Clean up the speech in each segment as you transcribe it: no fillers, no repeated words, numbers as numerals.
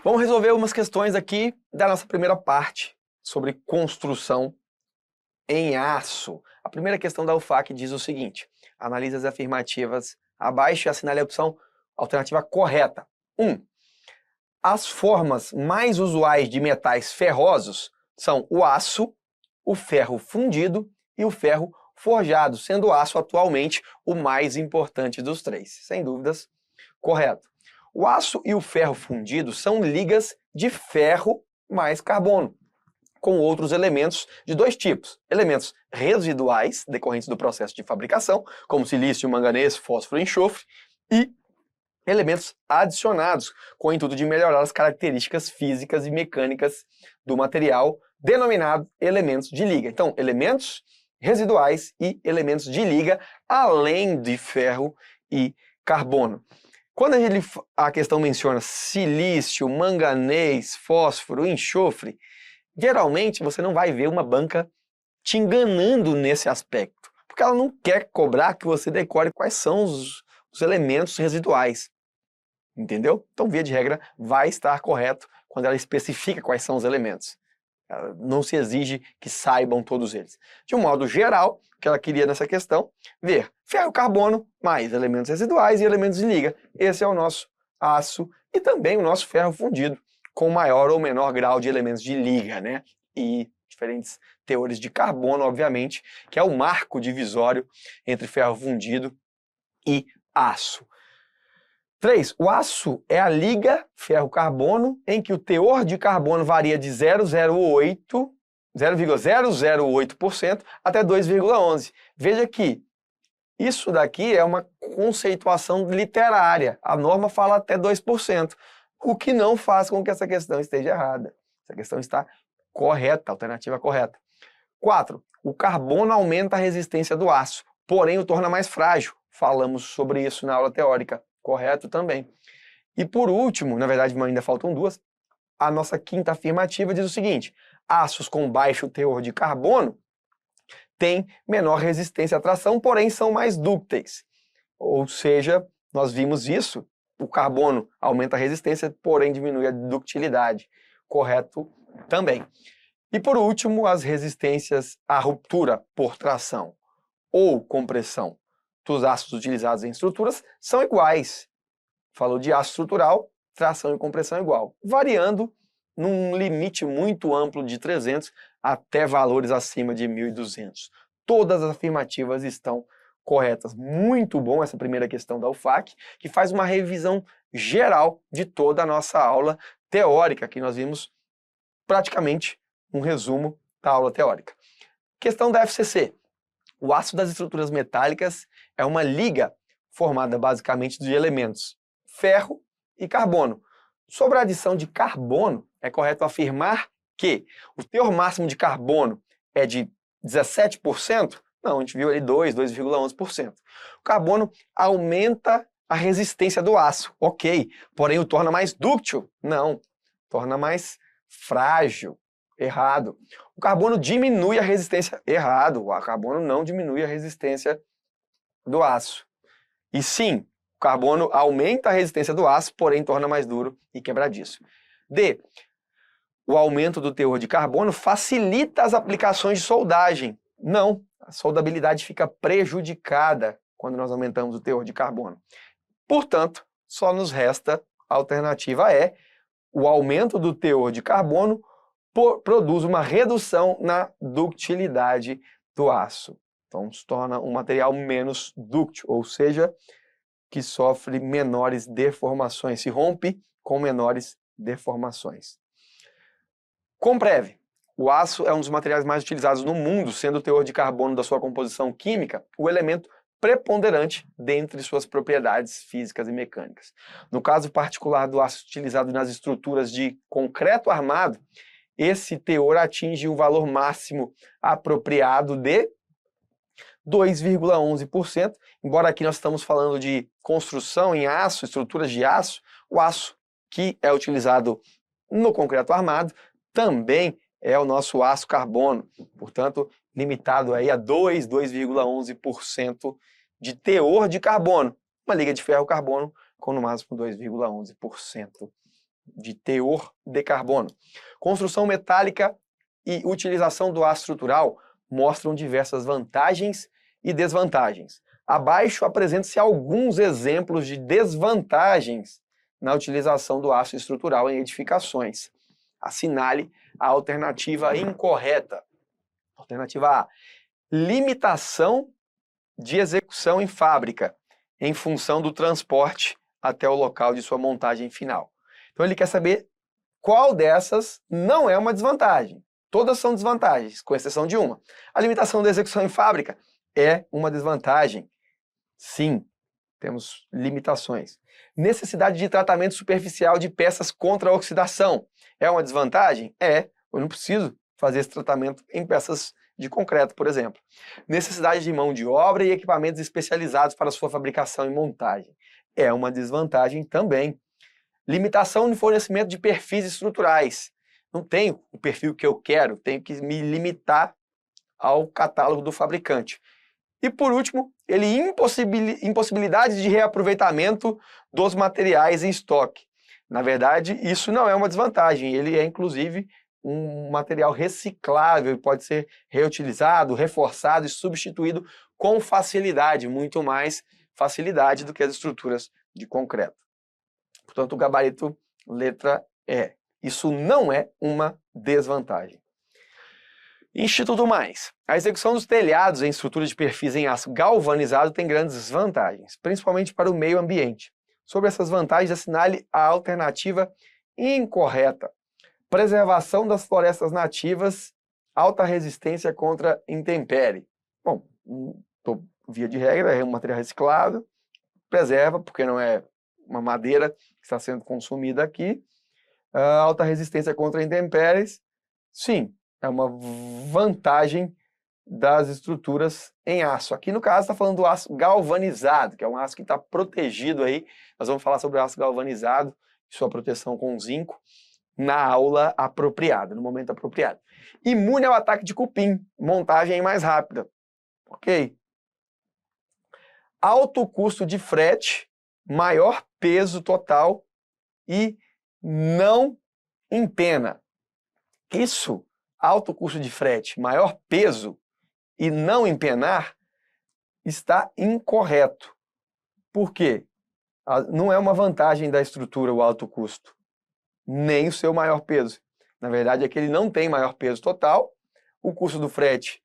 Vamos resolver umas questões aqui da nossa primeira parte sobre construção em aço. A primeira questão da UFAC diz o seguinte: analise as afirmativas abaixo e assinale a opção alternativa correta. 1. As formas mais usuais de metais ferrosos são o aço, o ferro fundido e o ferro forjado, sendo o aço atualmente o mais importante dos três. Sem dúvidas, correto. O aço e o ferro fundido são ligas de ferro mais carbono, com outros elementos de dois tipos: elementos residuais, decorrentes do processo de fabricação, como silício, manganês, fósforo e enxofre, e elementos adicionados, com o intuito de melhorar as características físicas e mecânicas do material, denominado elementos de liga. Então, elementos residuais e elementos de liga, além de ferro e carbono. Quando a questão menciona silício, manganês, fósforo, enxofre, geralmente você não vai ver uma banca te enganando nesse aspecto, porque ela não quer cobrar que você decore quais são os elementos residuais, entendeu? Então, via de regra, vai estar correto quando ela especifica quais são os elementos. Não se exige que saibam todos eles. De um modo geral, o que ela queria nessa questão, ver ferro e carbono mais elementos residuais e elementos de liga. Esse é o nosso aço e também o nosso ferro fundido, com maior ou menor grau de elementos de liga, né? E diferentes teores de carbono, obviamente, que é o marco divisório entre ferro fundido e aço. 3. O aço é a liga ferro-carbono em que o teor de carbono varia de 0,008% até 2,11%. Veja que isso daqui é uma conceituação literária. A norma fala até 2%, o que não faz com que essa questão esteja errada. Essa questão está correta, a alternativa correta. 4. O carbono aumenta a resistência do aço, porém o torna mais frágil. Falamos sobre isso na aula teórica. Correto também. E por último, na verdade ainda faltam duas, a nossa quinta afirmativa diz o seguinte: aços com baixo teor de carbono têm menor resistência à tração, porém são mais dúcteis. Ou seja, nós vimos isso, o carbono aumenta a resistência, porém diminui a ductilidade. Correto também. E por último, as resistências à ruptura por tração ou compressão dos aços utilizados em estruturas são iguais. Falou de aço estrutural, tração e compressão igual, variando num limite muito amplo de 300 até valores acima de 1.200. Todas as afirmativas estão corretas. Muito bom essa primeira questão da UFAC, que faz uma revisão geral de toda a nossa aula teórica, que nós vimos praticamente um resumo da aula teórica. Questão da FCC. O aço das estruturas metálicas é uma liga formada basicamente de elementos ferro e carbono. Sobre a adição de carbono, é correto afirmar que o teor máximo de carbono é de 17%? Não, a gente viu ali 2,11%. O carbono aumenta a resistência do aço, ok, porém o torna mais dúctil? Não, torna mais frágil. Errado. O carbono diminui a resistência. Errado. O carbono não diminui a resistência do aço. E sim, o carbono aumenta a resistência do aço, porém torna mais duro e quebradiço. D. O aumento do teor de carbono facilita as aplicações de soldagem. Não, a soldabilidade fica prejudicada quando nós aumentamos o teor de carbono. Portanto, só nos resta a alternativa E. O aumento do teor de carbono produz uma redução na ductilidade do aço. Então, se torna um material menos dúctil, ou seja, que sofre menores deformações, se rompe com menores deformações. Compre. O aço é um dos materiais mais utilizados no mundo, sendo o teor de carbono da sua composição química o elemento preponderante dentre suas propriedades físicas e mecânicas. No caso particular do aço utilizado nas estruturas de concreto armado, esse teor atinge o valor máximo apropriado de 2,11%, embora aqui nós estamos falando de construção em aço, estruturas de aço, o aço que é utilizado no concreto armado também é o nosso aço carbono, portanto, limitado aí a 2,11% de teor de carbono. Uma liga de ferro-carbono com no máximo 2,11% de teor de carbono. Construção metálica e utilização do aço estrutural mostram diversas vantagens e desvantagens. Abaixo apresentam-se alguns exemplos de desvantagens na utilização do aço estrutural em edificações. Assinale a alternativa incorreta. Alternativa A: limitação de execução em fábrica, em função do transporte até o local de sua montagem final. Então ele quer saber qual dessas não é uma desvantagem. Todas são desvantagens, com exceção de uma. A limitação da execução em fábrica é uma desvantagem. Sim, temos limitações. Necessidade de tratamento superficial de peças contra a oxidação é uma desvantagem? É, eu não preciso fazer esse tratamento em peças de concreto, por exemplo. Necessidade de mão de obra e equipamentos especializados para sua fabricação e montagem é uma desvantagem também. Limitação no fornecimento de perfis estruturais. Não tenho o perfil que eu quero, tenho que me limitar ao catálogo do fabricante. E por último, ele impossibilidade de reaproveitamento dos materiais em estoque. Na verdade, isso não é uma desvantagem, ele é inclusive um material reciclável, pode ser reutilizado, reforçado e substituído com facilidade, muito mais facilidade do que as estruturas de concreto. Portanto, o gabarito letra E. Isso não é uma desvantagem. Instituto Mais. A execução dos telhados em estrutura de perfis em aço galvanizado tem grandes vantagens, principalmente para o meio ambiente. Sobre essas vantagens, assinale a alternativa incorreta. Preservação das florestas nativas, alta resistência contra intempérie. Bom, via de regra, é um material reciclado, preserva, porque não é uma madeira que está sendo consumida aqui. Alta resistência contra intempéries, sim, é uma vantagem das estruturas em aço. Aqui no caso está falando do aço galvanizado, que é um aço que está protegido aí. Nós vamos falar sobre o aço galvanizado e sua proteção com zinco na aula apropriada, no momento apropriado. Imune ao ataque de cupim, montagem mais rápida. Ok. Alto custo de frete, maior peso total e não empena. Isso, alto custo de frete, maior peso e não empenar, está incorreto. Por quê? Não é uma vantagem da estrutura o alto custo, nem o seu maior peso. Na verdade, é que ele não tem maior peso total, o custo do frete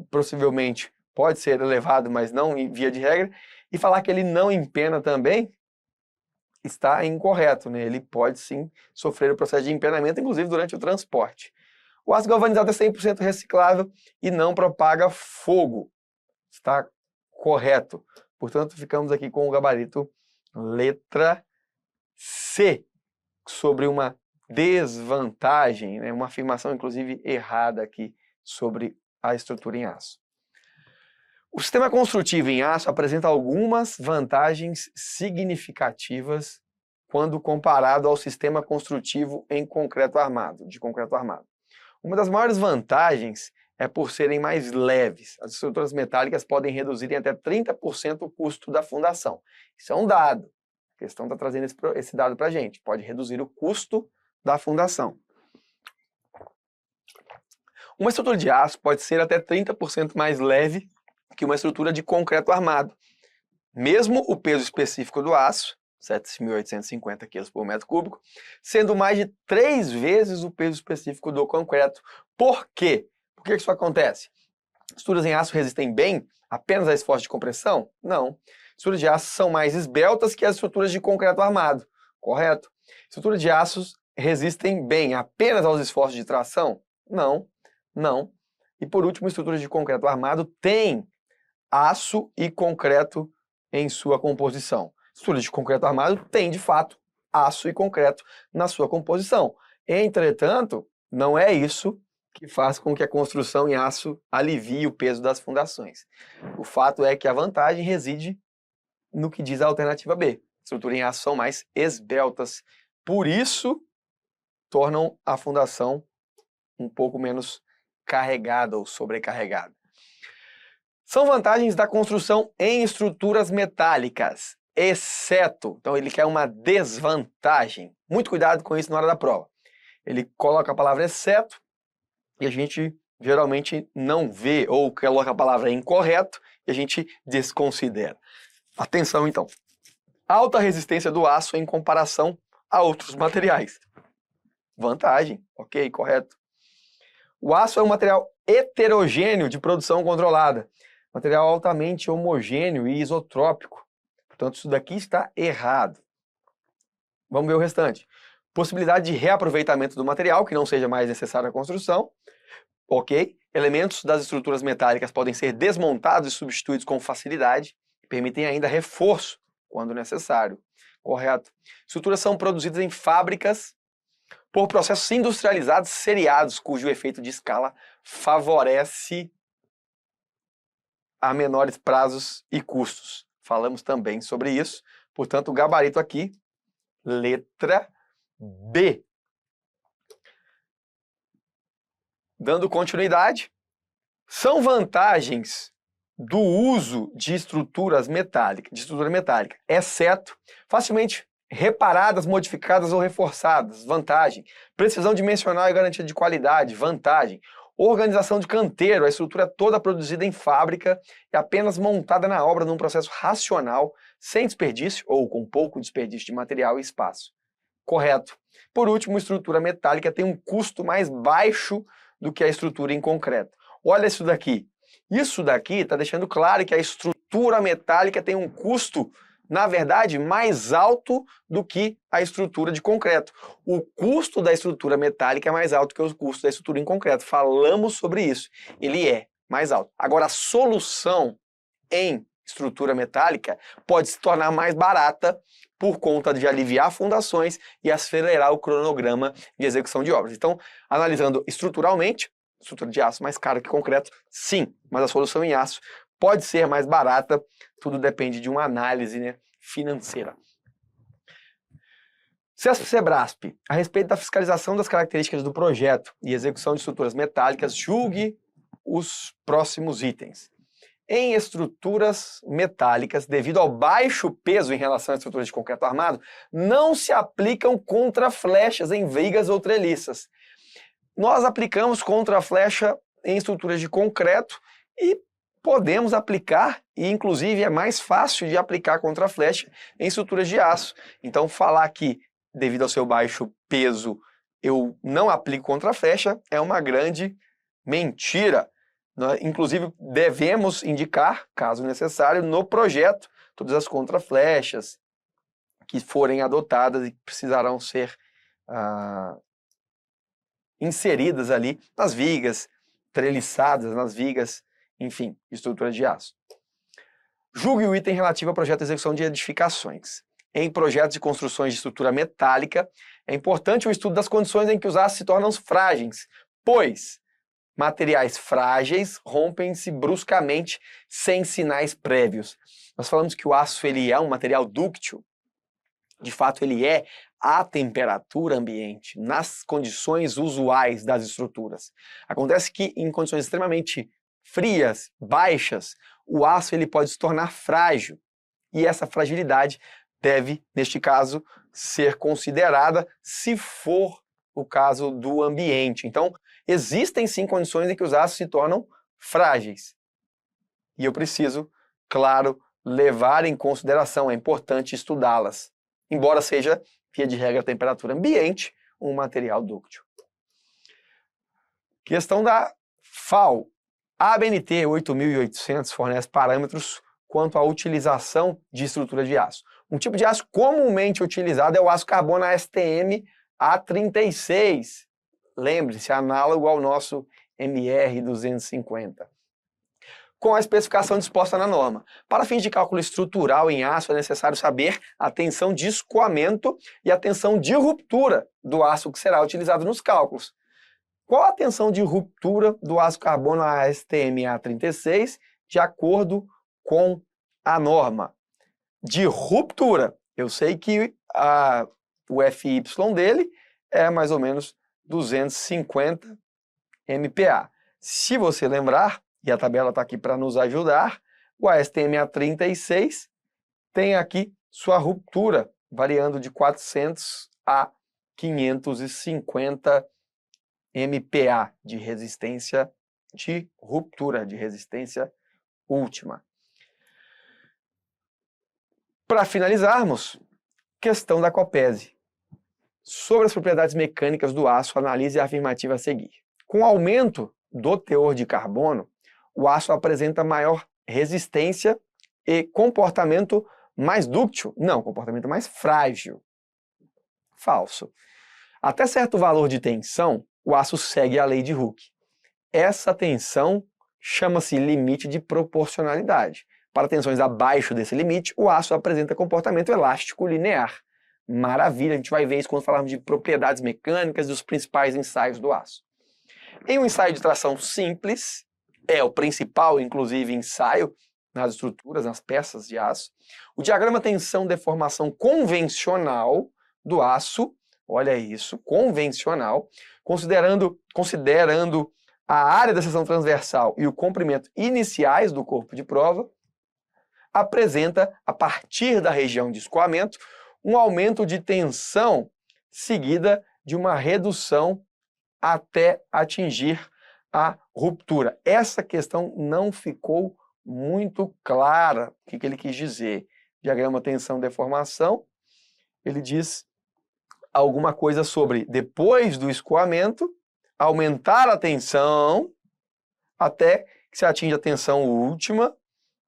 possivelmente pode ser elevado, mas não via de regra, e falar que ele não empena também está incorreto, né? Ele pode sim sofrer o processo de empenamento, inclusive durante o transporte. O aço galvanizado é 100% reciclável e não propaga fogo. Está correto. Portanto, ficamos aqui com o gabarito letra C, sobre uma desvantagem, né? Uma afirmação, inclusive, errada aqui sobre a estrutura em aço. O sistema construtivo em aço apresenta algumas vantagens significativas quando comparado ao sistema construtivo em concreto armado, de concreto armado. Uma das maiores vantagens é por serem mais leves. As estruturas metálicas podem reduzir em até 30% o custo da fundação. Isso é um dado. A questão está trazendo esse dado para a gente. Pode reduzir o custo da fundação. Uma estrutura de aço pode ser até 30% mais leve que uma estrutura de concreto armado. Mesmo o peso específico do aço, 7.850 kg por metro cúbico, sendo mais de 3 vezes o peso específico do concreto. Por quê? Por que isso acontece? Estruturas em aço resistem bem apenas a esforço de compressão? Não. Estruturas de aço são mais esbeltas que as estruturas de concreto armado. Correto? Estruturas de aços resistem bem apenas aos esforços de tração? Não. Não. E por último, estruturas de concreto armado têm aço e concreto em sua composição. Estruturas de concreto armado têm, de fato, aço e concreto na sua composição. Entretanto, não é isso que faz com que a construção em aço alivie o peso das fundações. O fato é que a vantagem reside no que diz a alternativa B. Estruturas em aço são mais esbeltas, por isso tornam a fundação um pouco menos carregada ou sobrecarregada. São vantagens da construção em estruturas metálicas. exceto. Então ele quer uma desvantagem. Muito cuidado com isso na hora da prova. Ele coloca a palavra exceto e a gente geralmente não vê ou coloca a palavra incorreto e a gente desconsidera. Atenção então. Alta resistência do aço em comparação a outros materiais. Vantagem, ok, correto. O aço é um material heterogêneo de produção controlada. Material altamente homogêneo e isotrópico. Portanto, isso daqui está errado. Vamos ver o restante. Possibilidade de reaproveitamento do material, que não seja mais necessário à construção. Ok. Elementos das estruturas metálicas podem ser desmontados e substituídos com facilidade. Permitem ainda reforço, quando necessário. Correto. Estruturas são produzidas em fábricas por processos industrializados seriados, cujo efeito de escala favorece a menores prazos e custos. Falamos também sobre isso. Portanto, o gabarito aqui, letra B. Dando continuidade, são vantagens do uso de estrutura metálica, exceto facilmente reparadas, modificadas ou reforçadas, vantagem. Precisão dimensional e garantia de qualidade, vantagem. Organização de canteiro, a estrutura toda produzida em fábrica e apenas montada na obra num processo racional, sem desperdício ou com pouco desperdício de material e espaço. Correto. Por último, a estrutura metálica tem um custo mais baixo do que a estrutura em concreto. Olha isso daqui. Isso daqui está deixando claro que a estrutura metálica tem um custo, na verdade, mais alto do que a estrutura de concreto. O custo da estrutura metálica é mais alto que o custo da estrutura em concreto. Falamos sobre isso. Ele é mais alto. Agora, a solução em estrutura metálica pode se tornar mais barata por conta de aliviar fundações e acelerar o cronograma de execução de obras. Então, analisando estruturalmente, estrutura de aço mais cara que concreto, sim, mas a solução em aço pode ser mais barata, tudo depende de uma análise, né, financeira. CESP-SEBRASP, a respeito da fiscalização das características do projeto e execução de estruturas metálicas, julgue os próximos itens. Em estruturas metálicas, devido ao baixo peso em relação à estrutura de concreto armado, não se aplicam contraflechas em vigas ou treliças. Nós aplicamos contraflecha em estruturas de concreto e podemos aplicar, e inclusive é mais fácil de aplicar contraflecha em estruturas de aço. Então falar que, devido ao seu baixo peso, eu não aplico contraflecha é uma grande mentira. Inclusive, devemos indicar, caso necessário, no projeto, todas as contraflechas que forem adotadas e precisarão ser inseridas ali nas vigas, treliçadas nas vigas, enfim, estrutura de aço. Julgue o item relativo ao projeto de execução de edificações. Em projetos de construções de estrutura metálica, é importante o estudo das condições em que os aços se tornam frágeis, pois materiais frágeis rompem-se bruscamente sem sinais prévios. Nós falamos que o aço ele é um material dúctil. De fato, ele é à temperatura ambiente, nas condições usuais das estruturas. Acontece que em condições extremamente frias, baixas, o aço ele pode se tornar frágil. E essa fragilidade deve, neste caso, ser considerada se for o caso do ambiente. Então, existem sim condições em que os aços se tornam frágeis. E eu preciso, claro, levar em consideração, é importante estudá-las. Embora seja, via de regra, a temperatura ambiente, um material dúctil. Questão da FAO. A ABNT 8800 fornece parâmetros quanto à utilização de estrutura de aço. Um tipo de aço comumente utilizado é o aço carbono ASTM A36. Lembre-se, análogo ao nosso MR250. Com a especificação disposta na norma. Para fins de cálculo estrutural em aço, é necessário saber a tensão de escoamento e a tensão de ruptura do aço que será utilizado nos cálculos. Qual a tensão de ruptura do aço carbono ASTM A36 de acordo com a norma? De ruptura, eu sei que o FY dele é mais ou menos 250 MPa. Se você lembrar, e a tabela está aqui para nos ajudar, o ASTM A36 tem aqui sua ruptura variando de 400 a 550 MPa de resistência de ruptura, de resistência última. Para finalizarmos, questão da COPESE. Sobre as propriedades mecânicas do aço, analise a afirmativa a seguir. Com o aumento do teor de carbono, o aço apresenta maior resistência e comportamento mais dúctil. Não, comportamento mais frágil. Falso. Até certo valor de tensão, o aço segue a lei de Hooke. Essa tensão chama-se limite de proporcionalidade. Para tensões abaixo desse limite, o aço apresenta comportamento elástico linear. Maravilha, a gente vai ver isso quando falarmos de propriedades mecânicas dos principais ensaios do aço. Em um ensaio de tração simples, é o principal, inclusive, ensaio nas estruturas, nas peças de aço, o diagrama tensão-deformação convencional do aço, olha isso, convencional, considerando a área da seção transversal e o comprimento iniciais do corpo de prova, apresenta, a partir da região de escoamento, um aumento de tensão seguida de uma redução até atingir a ruptura. Essa questão não ficou muito clara. O que ele quis dizer? Diagrama tensão-deformação, ele diz alguma coisa sobre, depois do escoamento, aumentar a tensão até que se atinja a tensão última,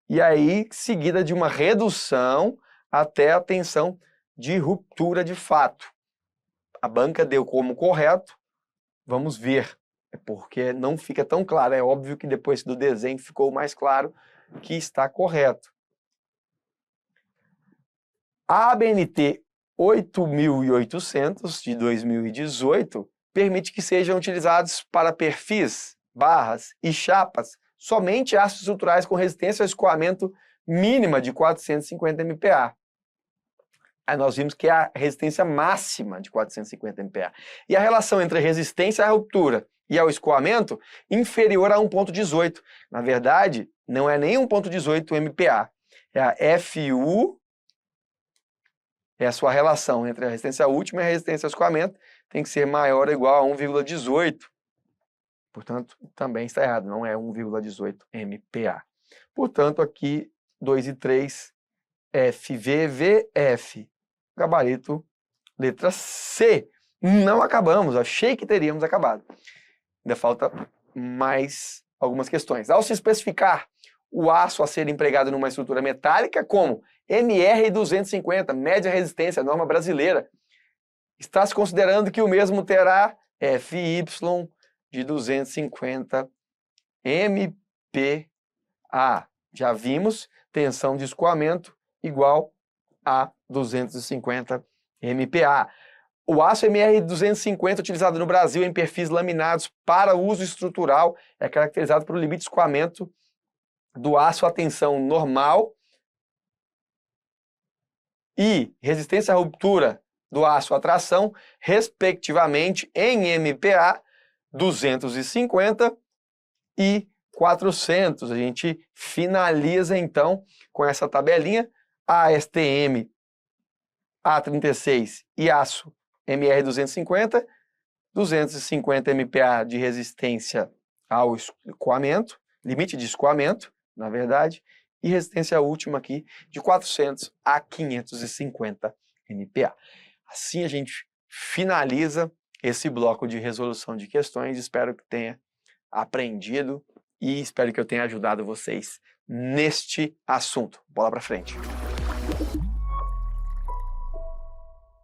e aí seguida de uma redução até a tensão de ruptura de fato. A banca deu como correto, vamos ver, porque não fica tão claro. É óbvio que depois do desenho ficou mais claro que está correto. A ABNT 8800 de 2018 permite que sejam utilizados para perfis, barras e chapas somente aços estruturais com resistência ao escoamento mínima de 450 MPa. Aí nós vimos que é a resistência máxima de 450 MPa. E a relação entre a resistência à ruptura e ao escoamento inferior a 1,18. Na verdade, não é nem 1,18 MPa. É a FU, é a sua relação entre a resistência última e a resistência ao escoamento, tem que ser maior ou igual a 1,18. Portanto, também está errado, não é 1,18 MPa. Portanto, aqui 2 e 3, FVVF. Gabarito, letra C. Não acabamos, achei que teríamos acabado. Ainda falta mais algumas questões. Ao se especificar o aço a ser empregado numa estrutura metálica como MR250, média resistência, norma brasileira, está se considerando que o mesmo terá FY de 250 MPa. Já vimos, tensão de escoamento igual a 250 MPa. O aço MR250 utilizado no Brasil em perfis laminados para uso estrutural é caracterizado pelo limite de escoamento do aço à tensão normal e resistência à ruptura do aço à tração, respectivamente, em MPa, 250 e 400. A gente finaliza, então, com essa tabelinha. ASTM A36 e aço MR250, 250 MPa de resistência ao escoamento, limite de escoamento, na verdade, e resistência última aqui de 400 a 550 MPa. Assim a gente finaliza esse bloco de resolução de questões. Espero que tenha aprendido e espero que eu tenha ajudado vocês neste assunto. Bola para frente.